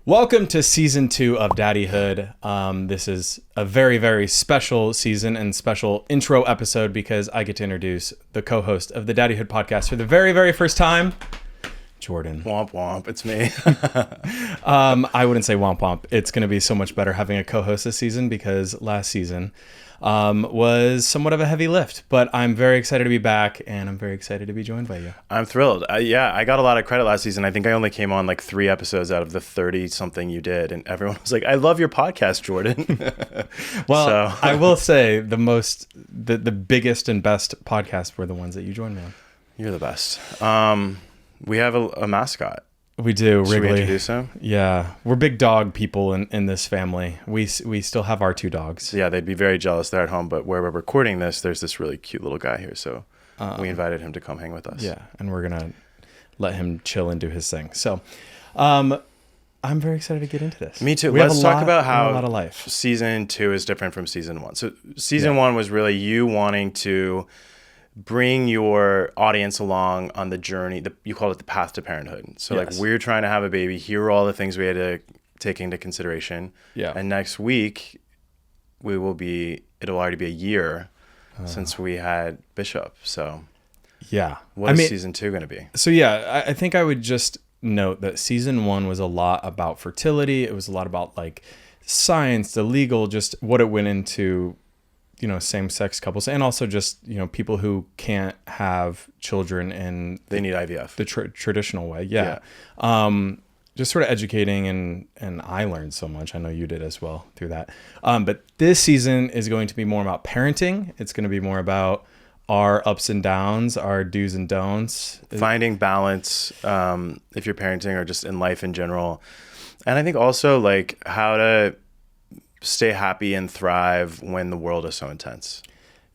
Welcome to season 2 of Daddyhood. This is a very, very special season and special intro episode because I get to introduce the co-host of the Daddyhood podcast for the very, very first time, Jordan. Womp womp, it's me. I wouldn't say womp womp. It's going to be so much better having a co-host this season because last season was somewhat of a heavy lift, but I'm very excited to be back and I'm very excited to be joined by you. I'm thrilled. I got a lot of credit last season. I think I only came on like 3 episodes out of the 30 something you did, and everyone was like, "I love your podcast, Jordan." Well, I will say the biggest and best podcasts were the ones that you joined me on. You're the best. We have a mascot. We do. Should Wrigley. we introduce him? Yeah, we're big dog people in this family. We still have our 2 dogs. Yeah, they'd be very jealous. They're at home, but where we're recording this, there's this really cute little guy here, so we invited him to come hang with us. Yeah, and we're gonna let him chill and do his thing. So, I'm very excited to get into this. Me too. We Let's have talk about how a lot of life. season 2 is different from season 1. So season 1 was really you wanting to bring your audience along on the journey. You called it the path to parenthood. So Yes. like, we're trying to have a baby. Here are all the things we had to take into consideration. Yeah. And next week, it'll already be a year since we had Bishop. So Yeah. what is season 2 going to be? So yeah, I think I would just note that season 1 was a lot about fertility. It was a lot about like science, the legal, just what it went into, same-sex couples, and also just, people who can't have children in They need IVF. the traditional way. Yeah. Just sort of educating, and I learned so much. I know you did as well through that. But this season is going to be more about parenting. It's going to be more about our ups and downs, our do's and don'ts. Finding balance if you're parenting or just in life in general. And I think also like how to stay happy and thrive when the world is so intense.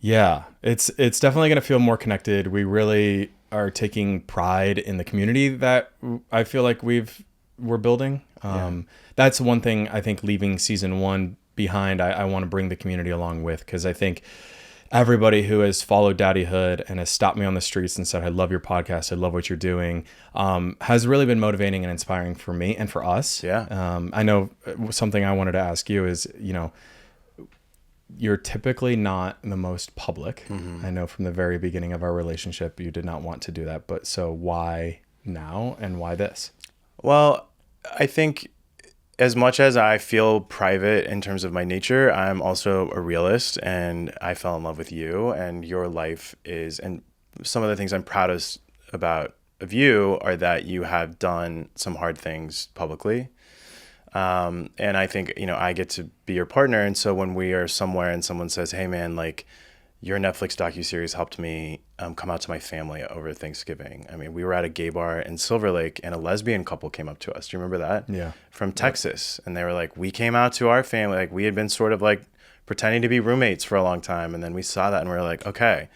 Yeah, it's definitely going to feel more connected. We really are taking pride in the community that I feel like we're building. That's one thing I think leaving season 1 behind, I want to bring the community along with, because I think everybody who has followed Daddyhood and has stopped me on the streets and said, "I love your podcast, I love what you're doing," has really been motivating and inspiring for me and for us. Yeah. I know something I wanted to ask you is, you're typically not the most public. Mm-hmm. I know from the very beginning of our relationship, you did not want to do that. But so why now and why this? Well, I think as much as I feel private in terms of my nature, I'm also a realist, and I fell in love with you, and your life and some of the things I'm proudest of you are that you have done some hard things publicly. And I think, I get to be your partner. And so when we are somewhere and someone says, "Hey man, like your Netflix docuseries helped me come out to my family over Thanksgiving." I mean, we were at a gay bar in Silver Lake and a lesbian couple came up to us. Do you remember that? Yeah. From Texas. And they were like, "We came out to our family." Like, we had been sort of like pretending to be roommates for a long time. And then we saw that and we were like, okay,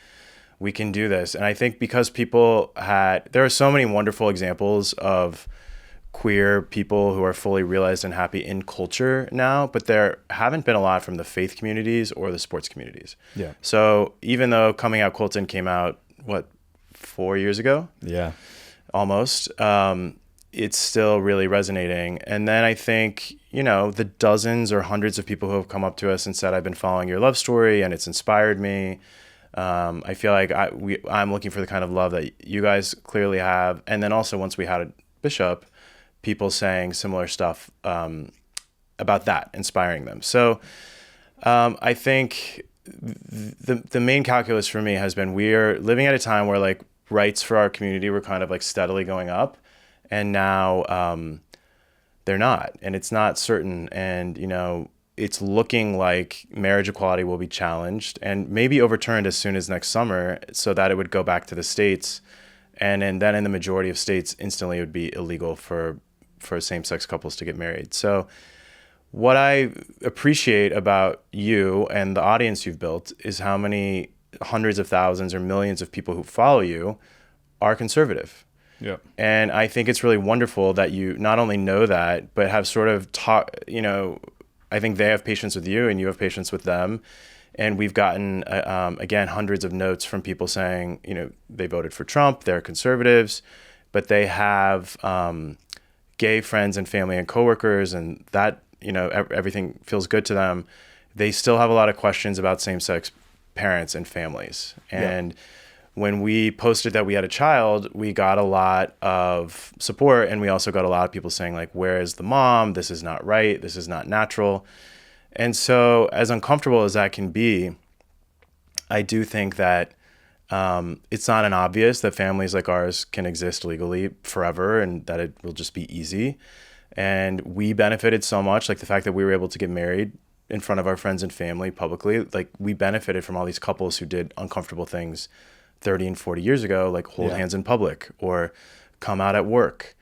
we can do this. And I think because there are so many wonderful examples of queer people who are fully realized and happy in culture now, but there haven't been a lot from the faith communities or the sports communities. Yeah. So even though Coming Out Colton came out, 4 years ago? Yeah. Almost. It's still really resonating. And then I think, the dozens or hundreds of people who have come up to us and said, "I've been following your love story and it's inspired me." I feel like I'm looking for the kind of love that you guys clearly have. And then also once we had a Bishop, people saying similar stuff about that, inspiring them. So I think the main calculus for me has been we're living at a time where like rights for our community were kind of like steadily going up, and now they're not, and it's not certain, and it's looking like marriage equality will be challenged and maybe overturned as soon as next summer, so that it would go back to the states, and then in the majority of states instantly it would be illegal for same-sex couples to get married. So what I appreciate about you and the audience you've built is how many hundreds of thousands or millions of people who follow you are conservative. Yeah. And I think it's really wonderful that you not only know that, but have sort of I think they have patience with you and you have patience with them. And we've gotten, again, hundreds of notes from people saying, they voted for Trump, they're conservatives, but they have gay friends and family and coworkers, and that, you know, everything feels good to them, they still have a lot of questions about same-sex parents and families. And when we posted that we had a child, we got a lot of support, and we also got a lot of people saying like, where is the mom? This is not right. This is not natural. And so as uncomfortable as that can be, I do think that it's not an obvious that families like ours can exist legally forever and that it will just be easy. And we benefited so much, like the fact that we were able to get married in front of our friends and family publicly. Like we benefited from all these couples who did uncomfortable things 30 and 40 years ago, like hold hands in public or come out at work.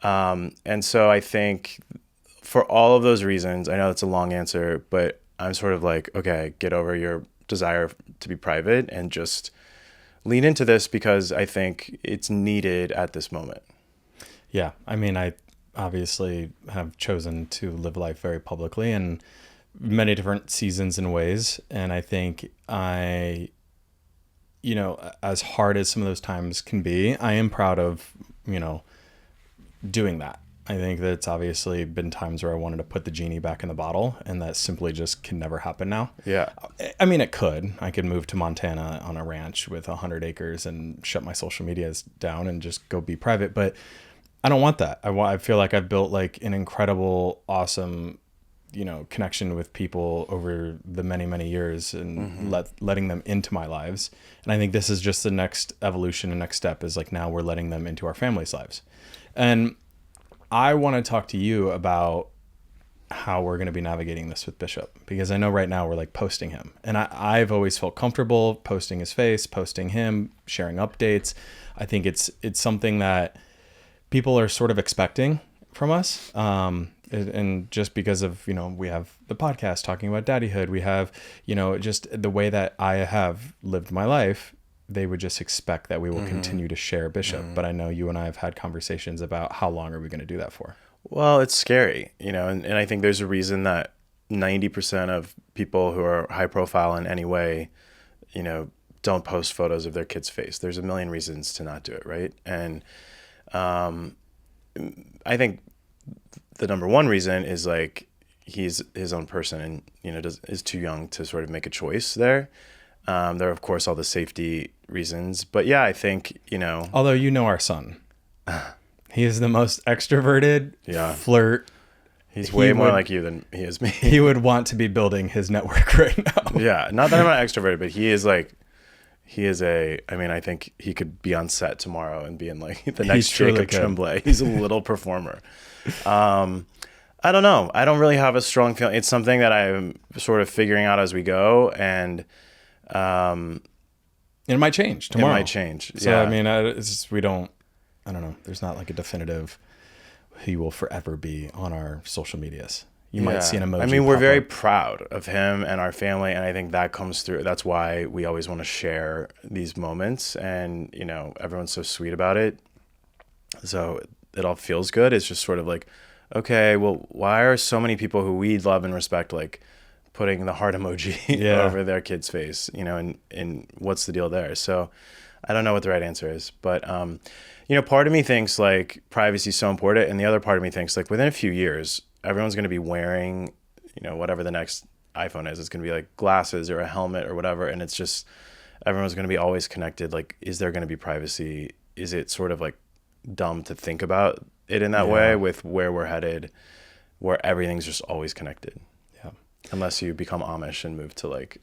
And so I think for all of those reasons, I know it's a long answer, but I'm sort of like, okay, get over your desire to be private and just lean into this, because I think it's needed at this moment. Yeah. I mean, I obviously have chosen to live life very publicly in many different seasons and ways. And I think you know, as hard as some of those times can be, I am proud of, you know, doing that. I think that it's obviously been times where I wanted to put the genie back in the bottle, and that simply just can never happen now. Yeah. I mean, it could. I could move to Montana on a ranch with 100 acres and shut my social medias down and just go be private. But I don't want that. I feel like I've built like an incredible, awesome, you know, connection with people over the many, many years, and letting them into my lives. And I think this is just the next evolution and next step is like, now we're letting them into our families' lives. And I want to talk to you about how we're going to be navigating this with Bishop, because I know right now we're like posting him, and I've always felt comfortable posting his face, posting him, sharing updates. I think it's something that people are sort of expecting from us. And just because of, you know, we have the podcast talking about Daddyhood, we have, you know, just the way that I have lived my life, they would just expect that we will continue to share Bishop. But I know you and I have had conversations about how long are we going to do that for? Well, it's scary, you know, and I think there's a reason that 90% of people who are high profile in any way, you know, don't post photos of their kid's face. There's a million reasons to not do it, right? And I think the number one reason is like he's his own person, and, you know, is too young to sort of make a choice there. There are, of course, all the safety reasons. But yeah, I think, you know. Although, you know, our son, he is the most extroverted flirt. He's way more like you than he is me. He would want to be building his network right now. Yeah. Not that I'm not extroverted, but I mean, I think he could be on set tomorrow and be in like the next Jacob Tremblay. He's a little performer. I don't know. I don't really have a strong feeling. It's something that I'm sort of figuring out as we go, and it might change tomorrow. It might change. So yeah. I mean, it's just, I don't know. There's not like a definitive. He will forever be on our social medias. You might see an emoji. I mean, we're very proud of him and our family, and I think that comes through. That's why we always want to share these moments, and, you know, everyone's so sweet about it. So it all feels good. It's just sort of like, okay, well, why are so many people who we love and respect like putting the heart emoji over their kid's face, you know, and what's the deal there? So I don't know what the right answer is, but, you know, part of me thinks like privacy is so important. And the other part of me thinks like within a few years, everyone's going to be wearing, you know, whatever the next iPhone is. It's going to be like glasses or a helmet or whatever. And it's just, everyone's going to be always connected. Like, is there going to be privacy? Is it sort of like dumb to think about it in that way with where we're headed, where everything's just always connected? Yeah. Unless you become Amish and move to like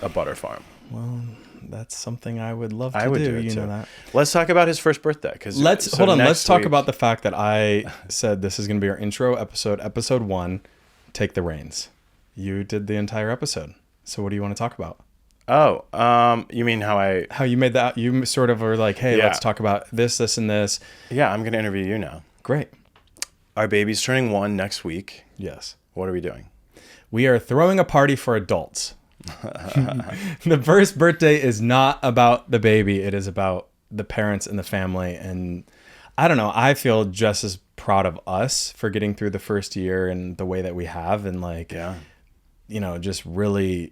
a butter farm. Well, that's something I would love to do. You know that. Let's talk about his first birthday. Let's talk about the fact that I said this is going to be our intro episode, episode 1. Take the reins. You did the entire episode. So what do you want to talk about? Oh, you mean how you made that? You sort of were like, hey, let's talk about this, and this. Yeah, I'm going to interview you now. Great. Our baby's turning 1 next week. Yes. What are we doing? We are throwing a party for adults. The first birthday is not about the baby. It is about the parents and the family. And I don't know, I feel just as proud of us for getting through the first year and the way that we have. And like, you know, just really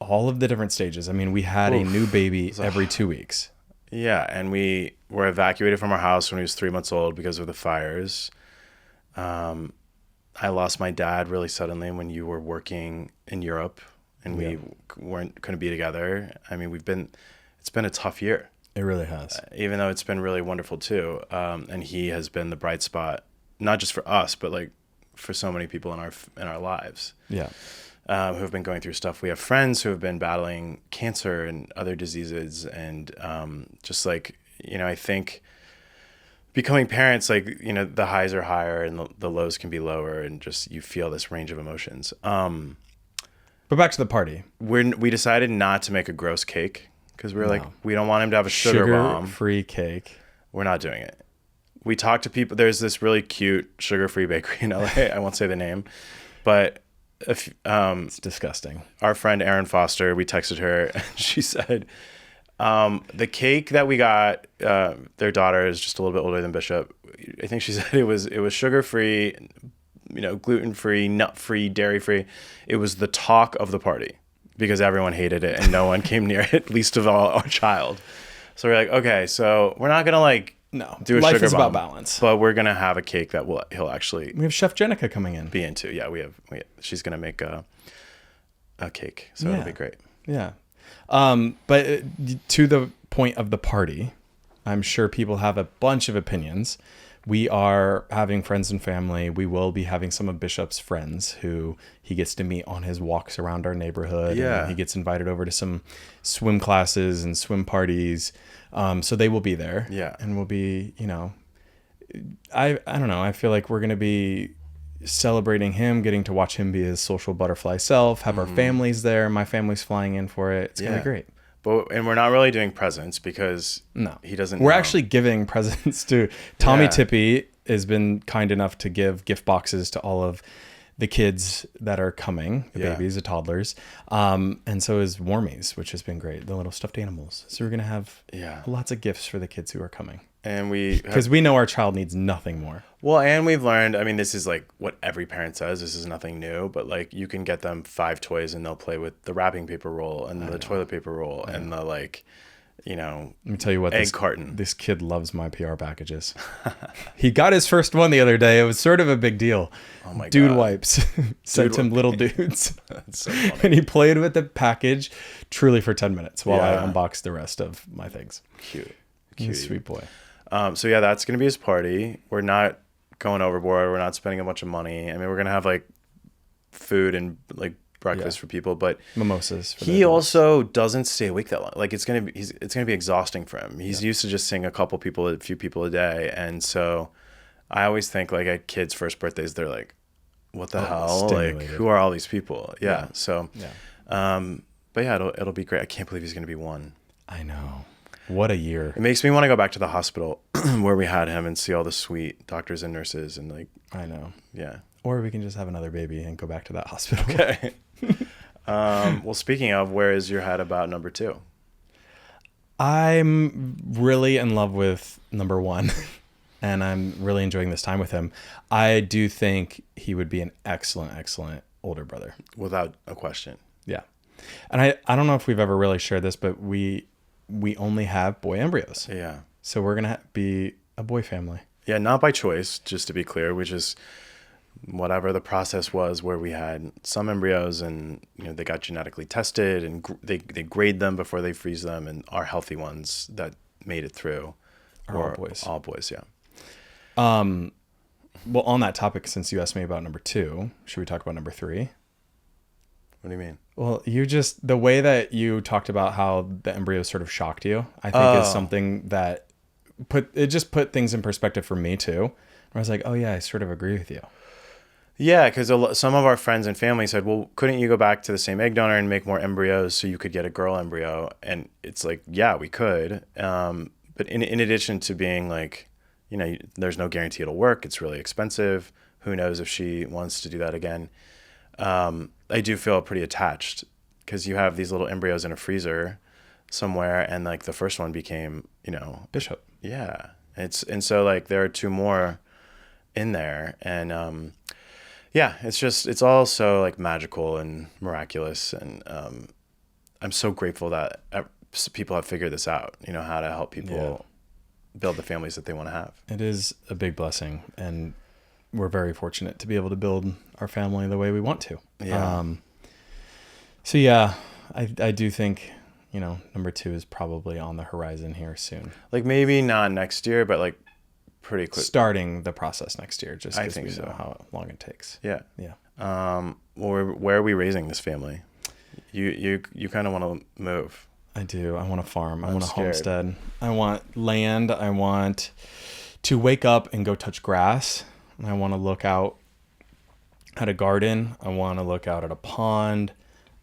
all of the different stages. I mean, we had a new baby every 2 weeks. Yeah. And we were evacuated from our house when he was 3 months old because of the fires. I lost my dad really suddenly when you were working in Europe and we couldn't be together. I mean, it's been a tough year. It really has. Even though it's been really wonderful too. And he has been the bright spot, not just for us, but like for so many people in our lives. Yeah. Who have been going through stuff. We have friends who have been battling cancer and other diseases. And just like, I think becoming parents, like, the highs are higher and the lows can be lower, and just you feel this range of emotions. But back to the party. We decided not to make a gross cake because we were like, we don't want him to have a sugar bomb. Sugar-free cake. We're not doing it. We talked to people. There's this really cute sugar-free bakery in LA. I won't say the name, but it's disgusting. Our friend Erin Foster, we texted her and she said, the cake that we got, their daughter is just a little bit older than Bishop. I think she said it was sugar-free, gluten-free, nut-free, dairy-free. It was the talk of the party because everyone hated it and no one came near it, least of all our child. So we're like, okay, so we're not gonna do a life sugar is bomb, about balance, but we're gonna have a cake that he'll actually. We have Chef Jenica coming in. Be into, yeah. She's gonna make a cake, so it'll be great. Yeah, but to the point of the party, I'm sure people have a bunch of opinions. We are having friends and family. We will be having some of Bishop's friends who he gets to meet on his walks around our neighborhood. Yeah. And he gets invited over to some swim classes and swim parties. So they will be there. Yeah. And we'll be, I don't know. I feel like we're going to be celebrating him, getting to watch him be his social butterfly self, have our families there. My family's flying in for it. It's going to be great. And we're not really doing presents because he doesn't. We're actually giving presents to Tommy Tippy has been kind enough to give gift boxes to all of the kids that are coming, the babies, the toddlers. And so is Warmies, which has been great. The little stuffed animals. So we're going to have lots of gifts for the kids who are coming. And because we know our child needs nothing more. Well, and we've learned, I mean, this is like what every parent says. This is nothing new, but like you can get them 5 toys and they'll play with the wrapping paper roll and the toilet paper roll and the let me tell you what, egg carton. This kid loves my PR packages. He got his first one the other day. It was sort of a big deal. Oh my Dude God. wipes. Sent him little dudes. That's so funny. And he played with the package truly for 10 minutes while I unboxed the rest of my things. Cute. Sweet boy. So yeah, that's going to be his party. We're not going overboard. We're not spending a bunch of money. I mean, we're going to have like food and like breakfast for people, but mimosas. He also doesn't stay awake that long. Like it's going to be exhausting for him. He's used to just seeing a few people a day. And so I always think like at kids' first birthdays, they're like, what the hell? Like who are all these people? Yeah. So, but yeah, it'll be great. I can't believe he's going to be 1. I know. What a year. It makes me want to go back to the hospital where we had him and see all the sweet doctors and nurses and like. I know. Yeah. Or we can just have another baby and go back to that hospital. Okay. Well, speaking of, where is your head about number 2? I'm really in love with number 1 and I'm really enjoying this time with him. I do think he would be an excellent older brother. Without a question. Yeah. And I don't know if we've ever really shared this, but we only have boy embryos. Yeah. So we're going to be a boy family. Yeah, not by choice, just to be clear. We just, whatever the process was where we had some embryos and, they got genetically tested and they grade them before they freeze them, and our healthy ones that made it through are all boys. All boys, yeah. Well, on that topic, since you asked me about number 2, should we talk about number 3? What do you mean? Well, the way that you talked about how the embryo sort of shocked you, I think is something that put things in perspective for me too. Where I was like, oh yeah, I sort of agree with you. Yeah, because some of our friends and family said, well, couldn't you go back to the same egg donor and make more embryos so you could get a girl embryo? And it's like, yeah, we could. But in addition to being like, there's no guarantee it'll work. It's really expensive. Who knows if she wants to do that again. I do feel pretty attached because you have these little embryos in a freezer somewhere, and like the first one became, Bishop. Yeah. And so like there are 2 more in there, and it's all so like magical and miraculous, and I'm so grateful that people have figured this out, how to help people build the families that they want to have. It is a big blessing, and we're very fortunate to be able to build our family the way we want to. Yeah. So yeah, I do think, you know, number 2 is probably on the horizon here soon. Like maybe not next year, but like pretty quick. Starting the process next year, just I because think we so. know how long it takes. Yeah. Yeah. Well, where are we raising this family? You kind of want to move. I do. I want a farm. I want a scared. homestead. I want land. I want to wake up and go touch grass. And I want to look out at a garden. I want to look out at a pond.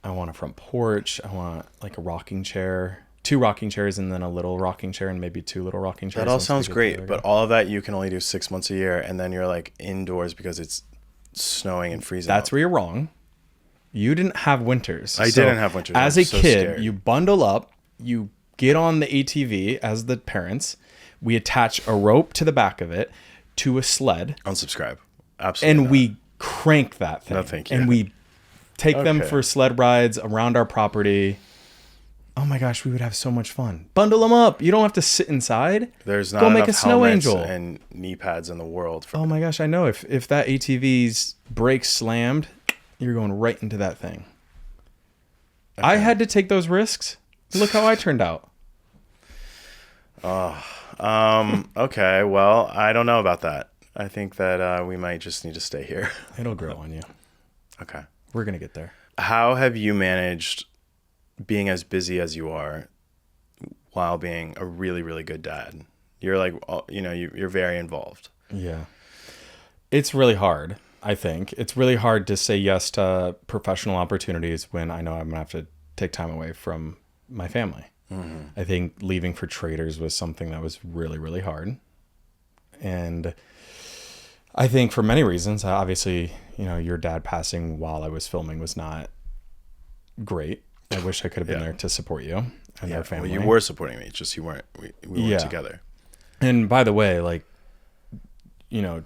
I want a front porch. I want like a rocking chair, 2 rocking chairs, and then a little rocking chair, and maybe 2 little rocking chairs. That all sounds great, but all of that you can only do 6 months a year, and then you're like indoors because it's snowing and freezing. That's where you're wrong. You didn't have winters. I didn't have winters. As I'm a so kid, scared. you bundle up, you get on the ATV as the parents. We attach a rope to the back of it to a sled. Unsubscribe. Absolutely. And not. we crank that thing. No, thank you. And we take them Okay. for sled rides around our property. Oh my gosh, we would have so much fun. Bundle them up. You don't have to sit inside. There's not Go enough make a snow helmets angel. and knee pads in the world. For Oh my gosh, I know. If that ATV's brakes slammed, you're going right into that thing. Okay. I had to take those risks. Look how I turned out. Okay, well, I don't know about that. I think that we might just need to stay here. It'll grow on you. Okay. We're going to get there. How have you managed being as busy as you are while being a really, really good dad? You're like, you know, you're very involved. Yeah. It's really hard, I think. It's really hard to say yes to professional opportunities when I know I'm going to have to take time away from my family. Mm-hmm. I think leaving for Traders was something that was really, really hard. And I think for many reasons, obviously, you know, your dad passing while I was filming was not great. I wish I could have been there to support you and our family. Well, you were supporting me, just you weren't. We weren't together. And by the way, like, you know,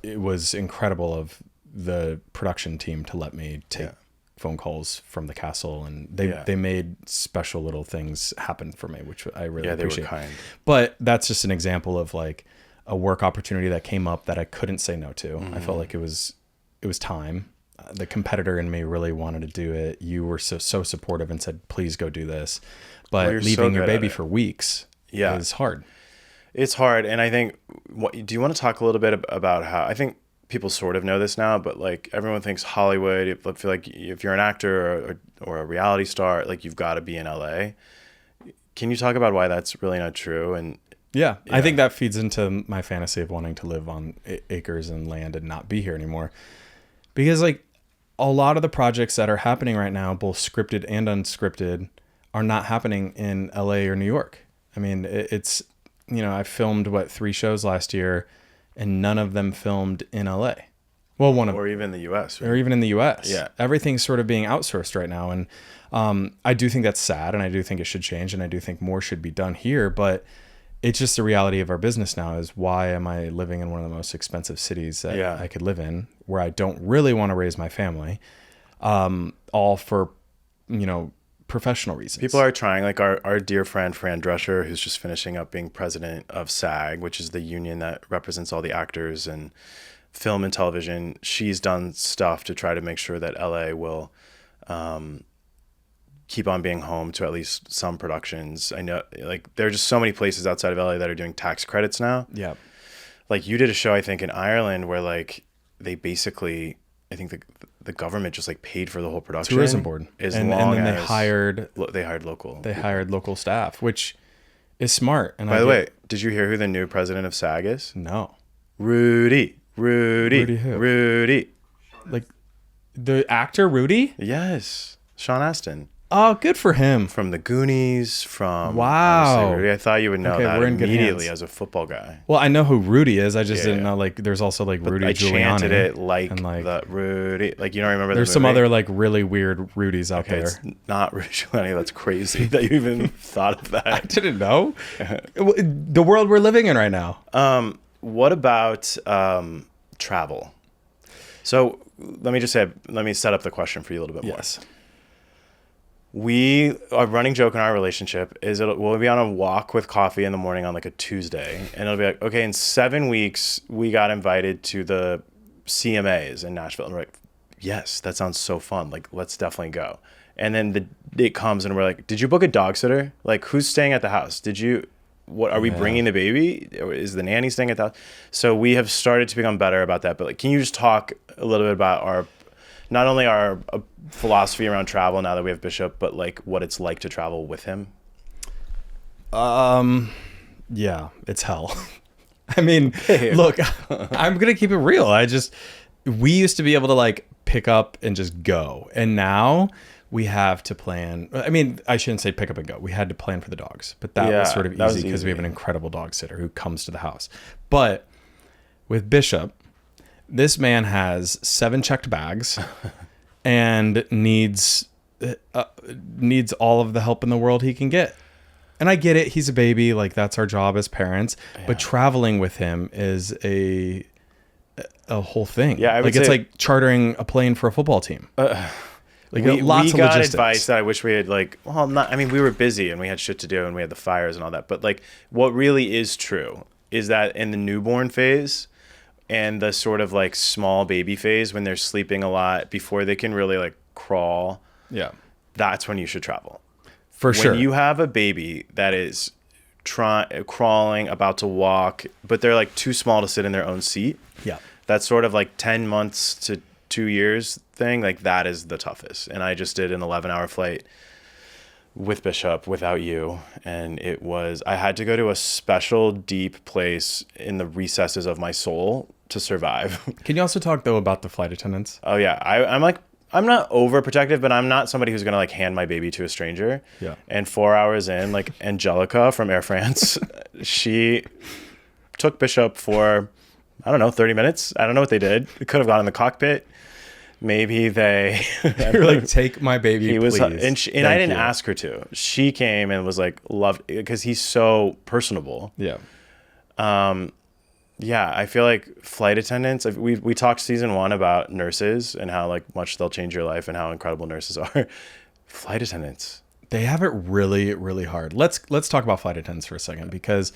it was incredible of the production team to let me take phone calls from the castle, and they made special little things happen for me, which I really appreciate. They were kind. But that's just an example of like a work opportunity that came up that I couldn't say no to. Mm-hmm. I felt like it was time. The competitor in me really wanted to do it. You were so supportive and said, please go do this. But leaving your baby for weeks is hard. It's hard. And I think, do you want to talk a little bit about how, I think people sort of know this now, but like everyone thinks Hollywood, I feel like if you're an actor or a reality star, like you've got to be in LA. Can you talk about why that's really not true? And yeah, I think that feeds into my fantasy of wanting to live on acres and land and not be here anymore. Because like a lot of the projects that are happening right now, both scripted and unscripted, are not happening in LA or New York. I mean, it's, you know, I filmed 3 shows last year and none of them filmed in LA. Well, or even the US. Right? Or even in the US. Yeah. Everything's sort of being outsourced right now. And I do think that's sad, and I do think it should change, and I do think more should be done here. But it's just the reality of our business now is, why am I living in one of the most expensive cities that I could live in, where I don't really want to raise my family, all for, you know, professional reasons. People are trying, like our dear friend Fran Drescher, who's just finishing up being president of SAG, which is the union that represents all the actors in film and television. She's done stuff to try to make sure that LA will keep on being home to at least some productions. I know, like, there are just so many places outside of LA that are doing tax credits now. Yeah. Like, you did a show, I think, in Ireland where, like, they basically, I think the government just like paid for the whole production. Tourism board. And then they hired local. They hired local staff, which is smart. And by the way, did you hear who the new president of SAG is? No. Rudy who? Rudy. Like the actor Rudy? Yes. Sean Astin. Oh, good for him. From The Goonies, from... Wow. Rudy. I thought you would know that immediately as a football guy. Well, I know who Rudy is. I just didn't know, like, there's also, like, Rudy Giuliani. I chanted it like the Rudy... Like, you don't remember there's some other, like, really weird Rudys out there. It's not Rudy Giuliani. That's crazy that you even thought of that. I didn't know. The world we're living in right now. What about travel? So let me set up the question for you a little bit more. Yes. A running joke in our relationship is we'll be on a walk with coffee in the morning on like a Tuesday, and it'll be like, okay, in 7 weeks we got invited to the CMAs in Nashville, and we're like, yes, that sounds so fun, like let's definitely go. And then it comes and we're like, did you book a dog sitter? Like, who's staying at the house? What are we bringing the baby, or is the nanny staying at the house? So we have started to become better about that. But like, can you just talk a little bit about not only our philosophy around travel now that we have Bishop, but like what it's like to travel with him? Yeah, it's hell. I mean, look, I'm going to keep it real. We used to be able to like pick up and just go. And now we have to plan. I mean, I shouldn't say pick up and go. We had to plan for the dogs, but that was sort of easy because we have an incredible dog sitter who comes to the house. But with Bishop, this man has 7 checked bags and needs all of the help in the world he can get. And I get it. He's a baby. Like, that's our job as parents. Yeah. But traveling with him is a whole thing. Yeah, it's like chartering a plane for a football team. We got advice that I wish we had, like, well, not, I mean, we were busy and we had shit to do and we had the fires and all that. But like, what really is true is that in the newborn phase and the sort of like small baby phase, when they're sleeping a lot before they can really like crawl, that's when you should travel. For sure. When you have a baby that is crawling, about to walk, but they're like too small to sit in their own seat. Yeah. That's sort of like 10 months to 2 years thing. Like, that is the toughest. And I just did an 11-hour flight with Bishop without you. And I had to go to a special deep place in the recesses of my soul to survive. Can you also talk though about the flight attendants? Oh yeah. I'm not overprotective, but I'm not somebody who's going to like hand my baby to a stranger. Yeah. And 4 hours in, like Angelica from Air France, she took Bishop for, I don't know, 30 minutes. I don't know what they did. It could have gone in the cockpit. Maybe they You're like, take my baby, please. And I didn't ask her to. She came and was like, loved, because he's so personable. Yeah. Yeah, I feel like flight attendants, we talked season 1 about nurses and how like much they'll change your life and how incredible nurses are. Flight attendants, they have it really, really hard. Let's talk about flight attendants for a second, because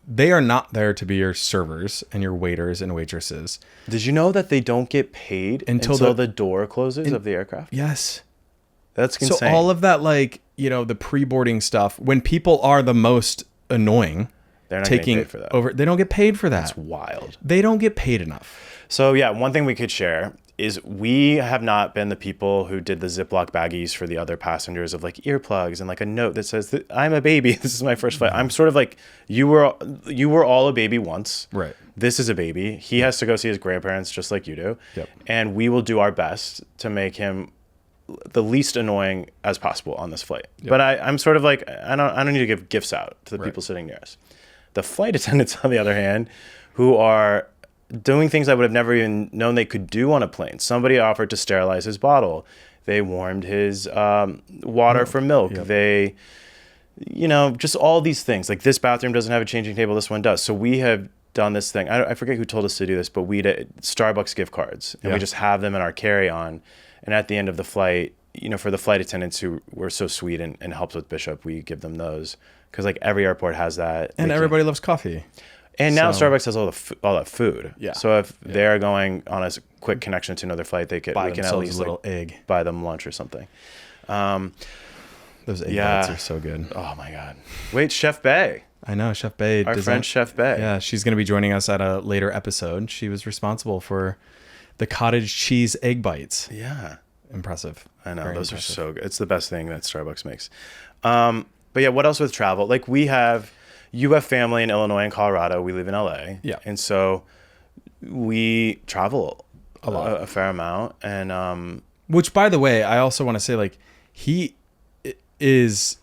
they are not there to be your servers and your waiters and waitresses. Did you know that they don't get paid until the door closes of the aircraft? Yes. That's insane. So all of that, like, the pre-boarding stuff, when people are the most annoying, they're not getting paid for that. They don't get paid for that. That's wild. They don't get paid enough. So yeah, one thing we could share is we have not been the people who did the Ziploc baggies for the other passengers of like earplugs and like a note that says that I'm a baby. This is my first flight. I'm sort of like, you were all a baby once. Right. This is a baby. He has to go see his grandparents just like you do. Yep. And we will do our best to make him the least annoying as possible on this flight. Yep. But I'm sort of like, I don't need to give gifts out to the people sitting near us. The flight attendants, on the other hand, who are doing things I would have never even known they could do on a plane. Somebody offered to sterilize his bottle. They warmed his water for milk. Yep. They, just all these things. Like, this bathroom doesn't have a changing table. This one does. So we have done this thing. I forget who told us to do this, but we did Starbucks gift cards. And we just have them in our carry-on. And at the end of the flight, for the flight attendants who were so sweet and helped with Bishop, we give them those. Because like every airport has that. And everybody loves coffee. And now Starbucks has all that food. Yeah. So if they're going on a quick connection to another flight, we can at least a little egg, buy them lunch or something. Those egg bites are so good. Oh my God. Wait, Chef Bay. I know, Chef Bay. Our friend Chef Bay. Yeah, she's going to be joining us at a later episode. She was responsible for the cottage cheese egg bites. Yeah. Impressive. I know. Those are so good. It's the best thing that Starbucks makes. But yeah, what else with travel? Like, you have family in Illinois and Colorado. We live in LA. Yeah. And so we travel a lot, a fair amount. And which, by the way, I also want to say, like, he is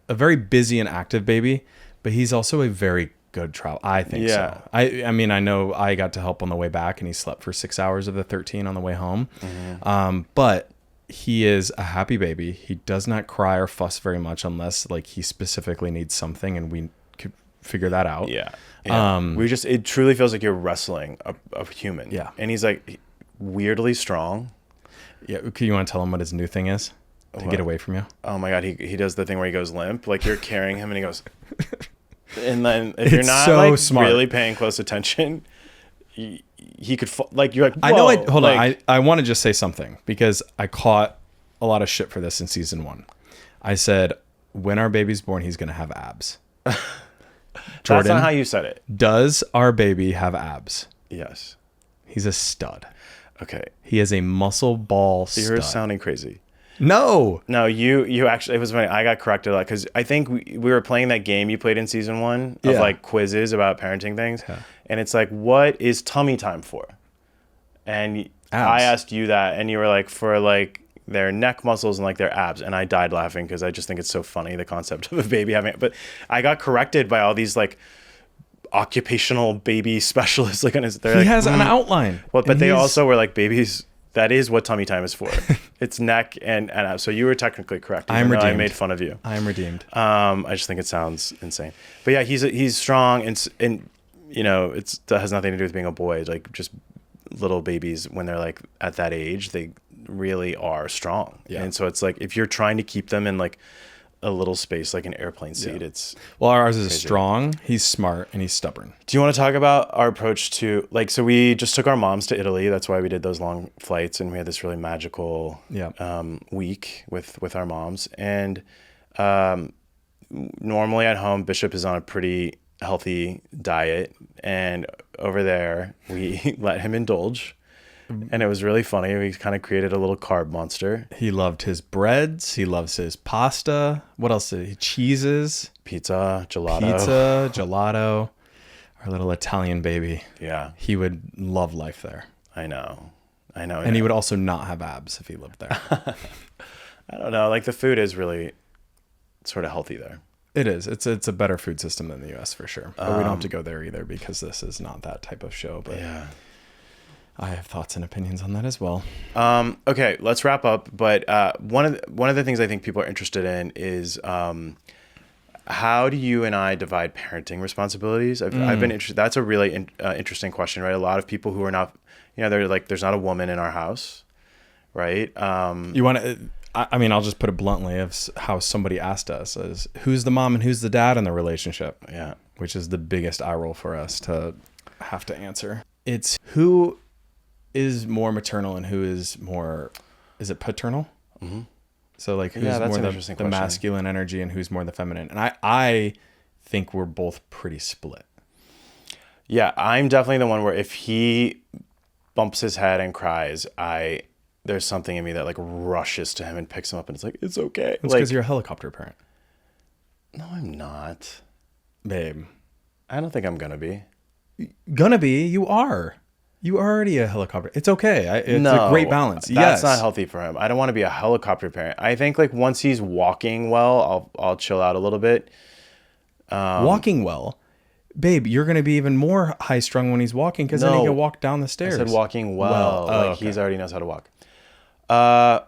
a very busy and active baby, but he's also a very good travel. I think so. I mean, I know I got to help on the way back, and he slept for 6 hours of the 13 on the way home. Mm-hmm. But he is a happy baby. He does not cry or fuss very much unless like he specifically needs something, and we could figure that out. Yeah. It truly feels like you're wrestling a human. Yeah. And he's like weirdly strong. Yeah. You want to tell him what his new thing is? to get away from you. Oh my God, he does the thing where he goes limp, like you're carrying him and he goes, and then if you're not so like smart. really paying close attention, he could like you're like, whoa. I know. Hold like, on. I want to just say something because I caught a lot of shit for this in season 1. I said, when our baby's born, he's going to have abs. Jordan, that's not how you said it. Does our baby have abs? Yes. He's a stud. Okay. He is a muscle ball stud. You're sounding crazy. No, you actually, it was funny. I got corrected a lot because I think we were playing that game you played in season 1 of like quizzes about parenting things. Yeah. And it's like, what is tummy time for? And I asked you that and you were like, for like their neck muscles and like their abs. And I died laughing because I just think it's so funny, the concept of a baby having it. But I got corrected by all these like occupational baby specialists. Like, he has an outline. Well, but they also were like, babies, that is what tummy time is for. It's neck and abs. So you were technically correct. I'm redeemed. I made fun of you. I am redeemed. I just think it sounds insane. But yeah, he's strong and you know, that has nothing to do with being a boy. Like just little babies when they're like at that age, they really are strong. Yeah. And so it's like if you're trying to keep them in like a little space like an airplane seat, it's ours is strong, he's smart, and he's stubborn. Do you want to talk about our approach to like, so we just took our moms to Italy. That's why we did those long flights, and we had this really magical week with our moms. And normally at home, Bishop is on a pretty healthy diet, and over there we let him indulge. And it was really funny. We kind of created a little carb monster. He loved his breads. He loves his pasta. What else did he? Cheeses. Pizza, gelato. Our little Italian baby. Yeah. He would love life there. I know. And he would also not have abs if he lived there. I don't know. Like the food is really sort of healthy there. It is. It's a better food system than the US for sure. But we don't have to go there either because this is not that type of show. But yeah. I have thoughts and opinions on that as well. Okay, let's wrap up. But one of the things I think people are interested in is how do you and I divide parenting responsibilities? I've been interested. That's a really interesting question, right? A lot of people who are not, they're like, there's not a woman in our house, right? You want to? I mean, I'll just put it bluntly of how somebody asked us is who's the mom and who's the dad in the relationship? Yeah, which is the biggest eye roll for us to have to answer. It's who is more maternal and who is more, is it paternal? Mm-hmm. So like who's more the masculine energy and who's more the feminine? And I think we're both pretty split. Yeah, I'm definitely the one where if he bumps his head and cries, there's something in me that like rushes to him and picks him up and it's like, it's okay. It's because you're a helicopter parent. No, I'm not. Babe. I don't think I'm gonna be. Gonna be? You are. You are already a helicopter. It's okay. It's a great balance. That's not healthy for him. I don't want to be a helicopter parent. I think like once he's walking well, I'll chill out a little bit. Walking well? Babe, you're going to be even more high strung when he's walking because then he can walk down the stairs. I said walking well. Okay. He already knows how to walk. I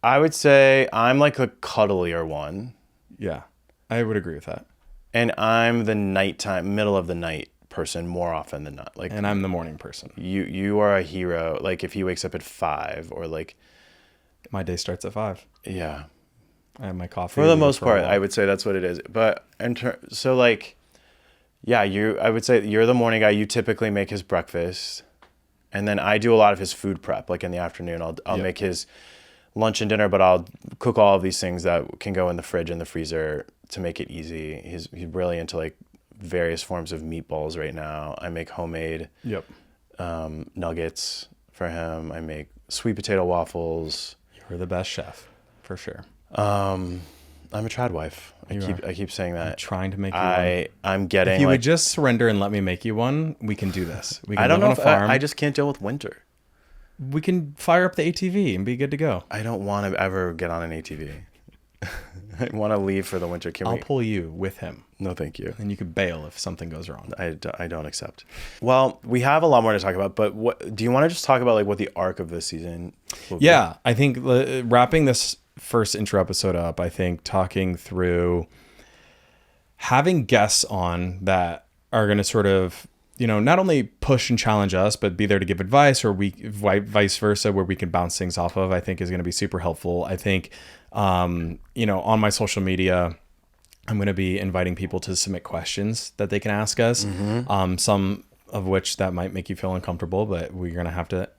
would say I'm like the cuddlier one. Yeah, I would agree with that. And I'm the nighttime, middle of the night person more often than not. And I'm the morning person. You are a hero. Like if he wakes up at 5 or like my day starts at 5. Yeah. I have my coffee. For the most part, I would say that's what it is. But so like, yeah, I would say you're the morning guy. You typically make his breakfast. And then I do a lot of his food prep. Like in the afternoon, I'll make his lunch and dinner, but I'll cook all of these things that can go in the fridge and the freezer to make it easy. He's really into like various forms of meatballs right now. I make homemade nuggets for him. I make sweet potato waffles. You're the best chef, for sure. I'm a trad wife. I keep saying that. I'm trying to make you one. I'm getting. If you would just surrender and let me make you one, we can do this. We can I don't live know on a farm. I just can't deal with winter. We can fire up the ATV and be good to go. I don't want to ever get on an ATV. I want to leave for the winter. I'll pull you with him. No, thank you. And you could bail if something goes wrong. I don't accept. Well, we have a lot more to talk about, but what do you want to just talk about like what the arc of this season will be? Yeah, I think wrapping this first intro episode up, I think talking through having guests on that are going to sort of not only push and challenge us, but be there to give advice, or vice versa, where we can bounce things off of, I think is going to be super helpful. I think, on my social media, I'm going to be inviting people to submit questions that they can ask us. Some of which that might make you feel uncomfortable, but we're going to have to,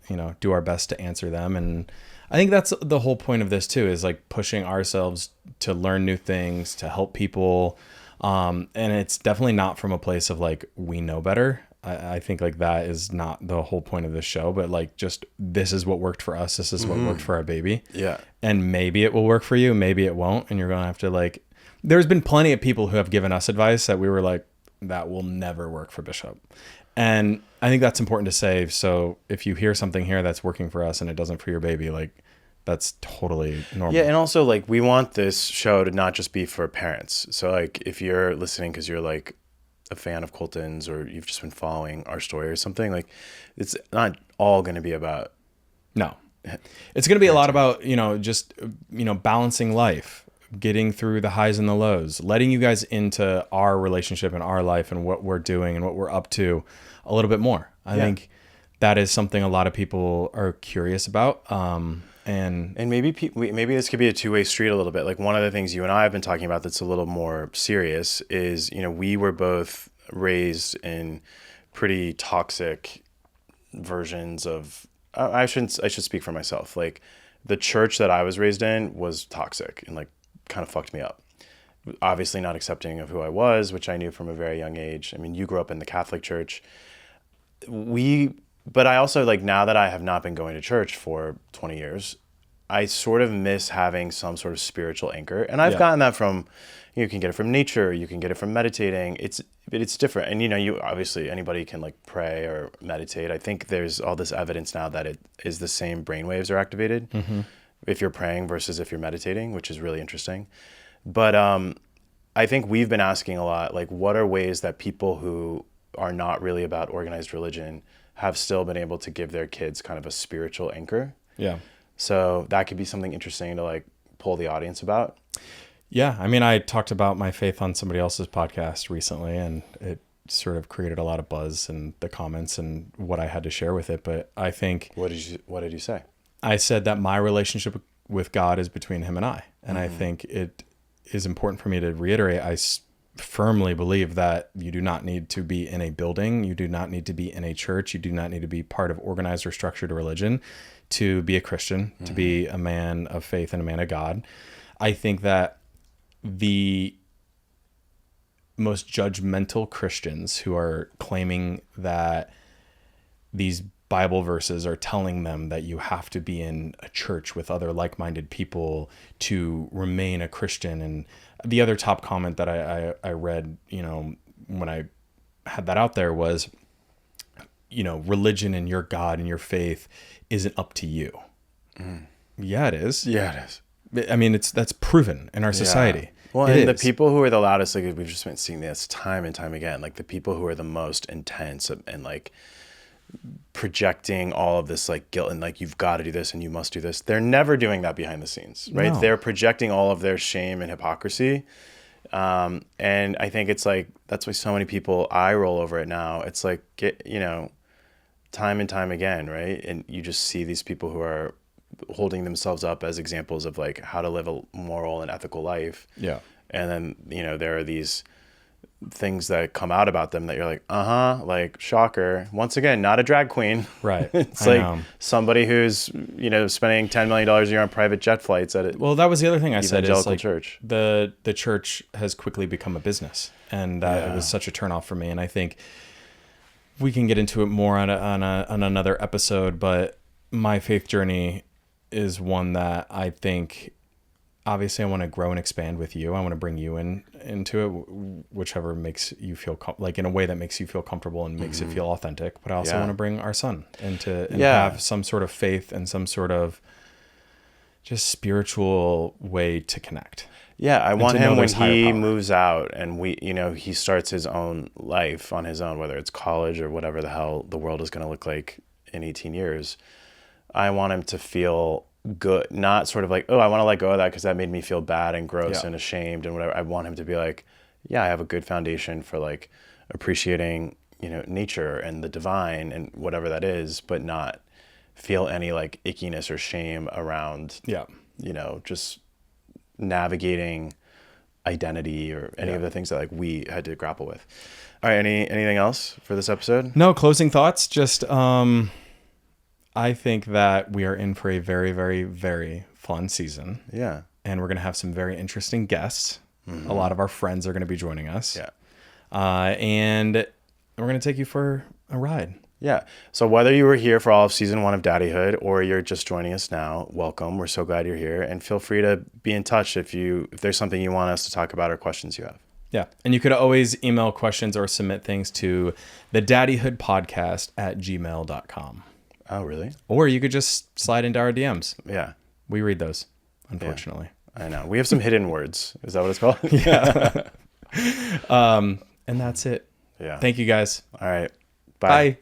do our best to answer them. And I think that's the whole point of this too, is like pushing ourselves to learn new things, to help people. And it's definitely not from a place of like, we know better. I think like that is not the whole point of this show, but like, just, this is what worked for us. This is what worked for our baby. Yeah. And maybe it will work for you. Maybe it won't. And you're going to have to like, there's been plenty of people who have given us advice that we were like, that will never work for Bishop. And I think that's important to say. So if you hear something here that's working for us and it doesn't for your baby, like, that's totally normal. Yeah. And also like, we want this show to not just be for parents. So like, if you're listening because you're like a fan of Colton's, or you've just been following our story or something, like, it's not all going to be about. No, it's going to be a lot about, just, balancing life, getting through the highs and the lows, letting you guys into our relationship and our life and what we're doing and what we're up to a little bit more. I think that is something a lot of people are curious about. And maybe maybe this could be a two-way street a little bit. Like, one of the things you and I have been talking about that's a little more serious is, we were both raised in pretty toxic versions of, I should speak for myself. Like, the church that I was raised in was toxic and like kind of fucked me up. Obviously not accepting of who I was, which I knew from a very young age. I mean, you grew up in the Catholic Church. But I also, like, now that I have not been going to church for 20 years, I sort of miss having some sort of spiritual anchor. And I've gotten that from, you can get it from nature, you can get it from meditating. It's different. And, you obviously, anybody can like pray or meditate. I think there's all this evidence now that it is the same brainwaves are activated if you're praying versus if you're meditating, which is really interesting. But I think we've been asking a lot, like, what are ways that people who are not really about organized religion have still been able to give their kids kind of a spiritual anchor? yeah. So that could be something interesting to like pull the audience about. Yeah. I mean, I talked about my faith on somebody else's podcast recently, and it sort of created a lot of buzz in the comments and what I had to share with it. But I think, What did you say? I said that my relationship with God is between him and I. And I think it is important for me to reiterate. I firmly believe that you do not need to be in a building. You do not need to be in a church. You do not need to be part of organized or structured religion to be a Christian, to be a man of faith and a man of God. I think that the most judgmental Christians who are claiming that these Bible verses are telling them that you have to be in a church with other like-minded people to remain a Christian. And the other top comment that I read, when I had that out there was, religion and your God and your faith isn't up to you. Yeah, it is. Yeah, it is. I mean, that's proven in our society. Well, and the people who are the loudest, like, we've just been seeing this time and time again, like the people who are the most intense and like projecting all of this like guilt and like, you've got to do this and you must do this. They're never doing that behind the scenes, right? No. They're projecting all of their shame and hypocrisy. And I think it's like, that's why so many people eye roll over it now. It's like, time and time again, right? And you just see these people who are holding themselves up as examples of like how to live a moral and ethical life. Yeah. And then, there are these things that come out about them that you're like, like, shocker. Once again, not a drag queen. Right. It's like somebody who's, spending $10 million a year on private jet flights at it. Well, that was the other thing I said is like church. The church has quickly become a business, and it was such a turnoff for me. And I think we can get into it more on another episode, but my faith journey is one that I think, obviously, I want to grow and expand with you. I want to bring you into it, whichever makes you feel like in a way that makes you feel comfortable and makes it feel authentic. But I also want to bring our son into and have some sort of faith and some sort of just spiritual way to connect. Yeah, I want him when he moves out and he starts his own life on his own, whether it's college or whatever the hell the world is going to look like in 18 years. I want him to feel good, not sort of like, oh, I want to let go of that because that made me feel bad and gross and ashamed and whatever. I want him to be like, yeah, I have a good foundation for like appreciating, nature and the divine and whatever that is, but not feel any like ickiness or shame around, Yeah. Just navigating identity or any of the things that like we had to grapple with. All right. Anything else for this episode? No, closing thoughts. Just, I think that we are in for a very, very, very fun season. Yeah. And we're going to have some very interesting guests. A lot of our friends are going to be joining us. Yeah. And we're going to take you for a ride. Yeah. So whether you were here for all of season 1 of Daddyhood or you're just joining us now, welcome. We're so glad you're here. And feel free to be in touch if there's something you want us to talk about or questions you have. Yeah. And you could always email questions or submit things to the daddyhoodpodcast@gmail.com. Oh, really? Or you could just slide into our DMs. Yeah. We read those, unfortunately. Yeah. I know. We have some hidden words. Is that what it's called? Yeah. And that's it. Yeah. Thank you guys. All right. Bye.